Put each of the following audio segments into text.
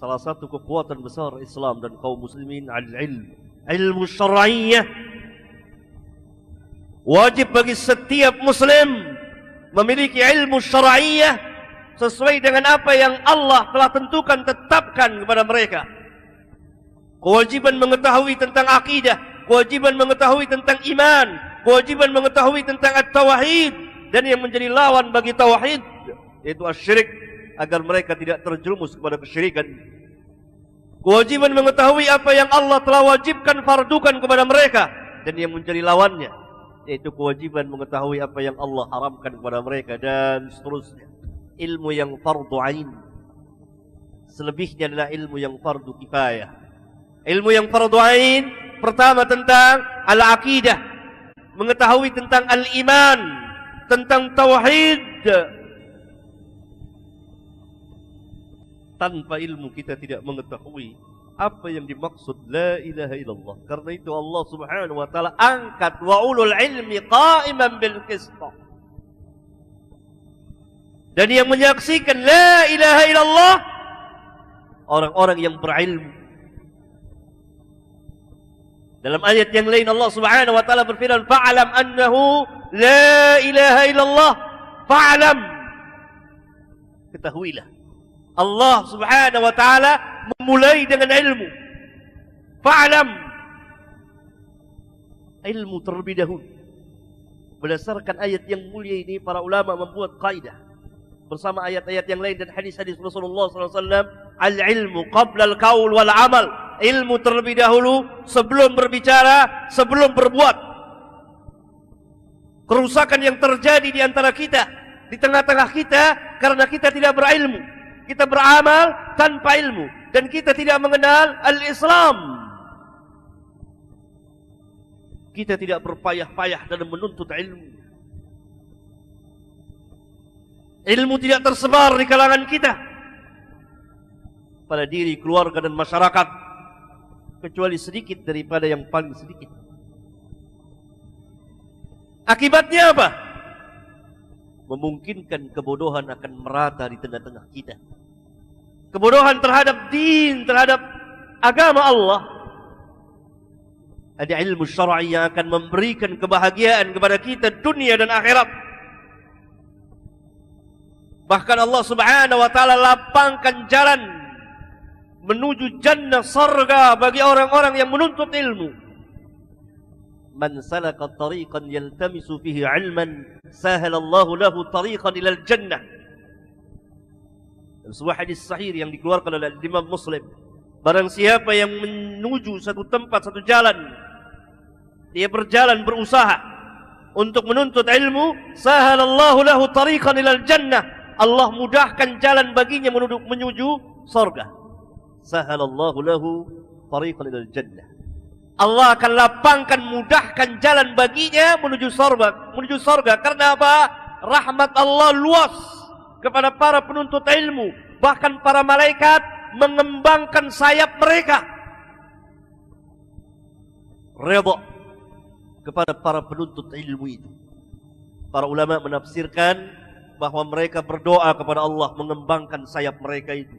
salah satu kekuatan besar Islam dan kaum muslimin al-ilm, ilmu syar'iyyah. Wajib bagi setiap muslim memiliki ilmu syar'iyyah sesuai dengan apa yang Allah telah tentukan, tetapkan kepada mereka. Kewajiban mengetahui tentang akidah, kewajiban mengetahui tentang iman, kewajiban mengetahui tentang at-tauhid, dan yang menjadi lawan bagi tauhid yaitu asyirik, agar mereka tidak terjerumus kepada kesyirikan. Kewajiban mengetahui apa yang Allah telah wajibkan, fardukan kepada mereka, dan yang menjadi lawannya yaitu kewajiban mengetahui apa yang Allah haramkan kepada mereka, dan seterusnya. Ilmu yang fardu ain, selebihnya adalah ilmu yang fardu kifayah. Ilmu yang fardu ain pertama tentang al-aqidah, mengetahui tentang al-iman, tentang tauhid. Tanpa ilmu kita tidak mengetahui apa yang dimaksud la ilaha illallah. Karena itu Allah Subhanahu wa taala angkat wa ulul ilmi qa'iman bil qist. Dan yang menyaksikan la ilaha illallah orang-orang yang berilmu. Dalam ayat yang lain Allah Subhanahu wa taala berfirman, fa'lam annahu la ilaha illallah, fa'lam, ketahuilah. Allah Subhanahu wa taala memulai dengan ilmu. Fa'lam, ilmu terlebih dahulu. Berdasarkan ayat yang mulia ini, para ulama membuat kaidah bersama ayat-ayat yang lain dan hadis-hadis Rasulullah SAW. Al-ilmu qabla al-qaul wal amal. Ilmu terlebih dahulu sebelum berbicara, sebelum berbuat. Kerusakan yang terjadi di antara kita, di tengah-tengah kita, karena kita tidak berilmu. Kita beramal tanpa ilmu, dan kita tidak mengenal al-Islam. Kita tidak berpayah-payah dalam menuntut ilmu. Ilmu tidak tersebar di kalangan kita, pada diri, keluarga dan masyarakat, kecuali sedikit daripada yang paling sedikit. Akibatnya apa? Memungkinkan kebodohan akan merata di tengah-tengah kita. Kebodohan terhadap din, terhadap agama Allah. Ada ilmu syar'i yang akan memberikan kebahagiaan kepada kita dunia dan akhirat. Bahkan Allah Subhanahu wa taala lapangkan jalan menuju jannah, surga bagi orang-orang yang menuntut ilmu. Man salaka tariqan yaltamisu fihi ilman sahalallahu lahu tariqan ilal jannah. Sebuah hadis sahih yang dikeluarkan oleh Imam Muslim. Barang siapa yang menuju satu tempat, satu jalan, dia berjalan, berusaha untuk menuntut ilmu, sahalallahu lahu tariqan ilal jannah. Allah mudahkan jalan baginya menuju surga. Sahalallahu lahu tariqan ilal jannah. Allah akan lapangkan, mudahkan jalan baginya menuju surga. Karena apa? Rahmat Allah luas kepada para penuntut ilmu. Bahkan para malaikat mengembangkan sayap mereka, redha kepada para penuntut ilmu itu. Para ulama menafsirkan bahwa mereka berdoa kepada Allah mengembangkan sayap mereka itu.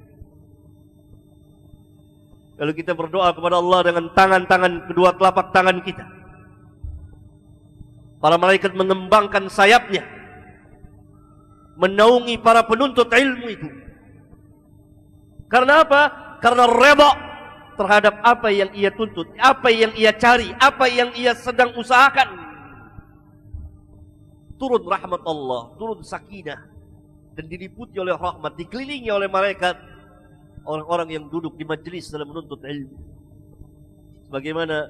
Kalau kita berdoa kepada Allah dengan tangan-tangan, kedua telapak tangan kita, para malaikat mengembangkan sayapnya, menaungi para penuntut ilmu itu. Karena apa? Karena redha terhadap apa yang ia tuntut, apa yang ia cari, apa yang ia sedang usahakan. Turun rahmat Allah, turun sakinah, dan diliputi oleh rahmat, dikelilingi oleh malaikat orang-orang yang duduk di majlis dalam menuntut ilmu. Sebagaimana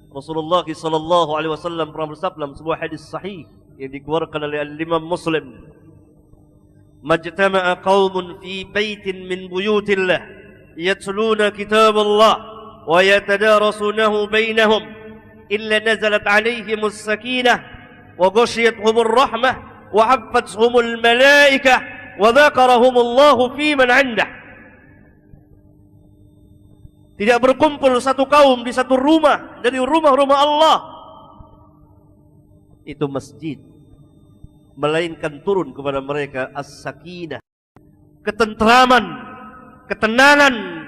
Rasulullah SAW pernah bersabda dalam sebuah hadis sahih yang dikeluarkan oleh Imam Muslim, majtama'a qaumun fi baitin min buyutillah yatluna kitab Allah wa yatadarasunahu bainahum illa nazalat alaihimus sakinah wa ghashiyatuhumur rahmah wa haffathumul malaikah wa dzakarahumullahu fi man 'indah. Tidak berkumpul satu kaum di satu rumah dari rumah-rumah Allah, itu masjid, melainkan turun kepada mereka as-sakinah, ketentraman, ketenangan,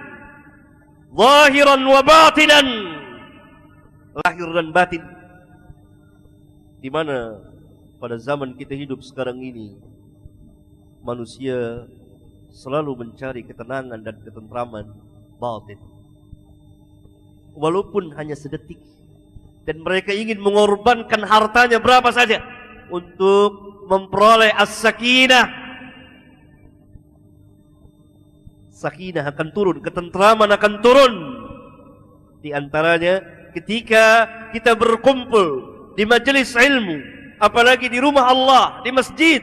zahiran wa batinan, lahir dan batin. Di mana pada zaman kita hidup sekarang ini, manusia selalu mencari ketenangan dan ketentraman batin, walaupun hanya sedetik. Dan mereka ingin mengorbankan hartanya berapa saja untuk memperoleh as-sakinah. Sakinah akan turun, ketentraman akan turun. Di antaranya ketika kita berkumpul di majelis ilmu, apalagi di rumah Allah, di masjid.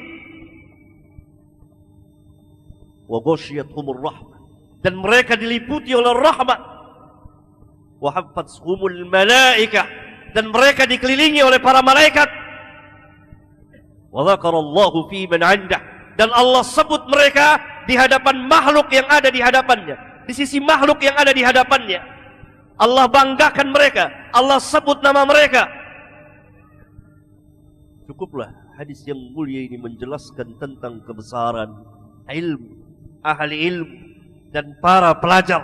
Wa ghasyiyatuhumur rahmah, dan mereka diliputi oleh rahmat. Wa haffathumul malaikah, dan mereka dikelilingi oleh para malaikat. Wa dzakarallahu fi man 'indah, dan Allah sebut mereka di hadapan makhluk yang ada di hadapannya, di sisi makhluk yang ada di hadapannya. Allah banggakan mereka, Allah sebut nama mereka. Cukuplah hadis yang mulia ini menjelaskan tentang kebesaran ilmu, ahli ilmu, dan para pelajar.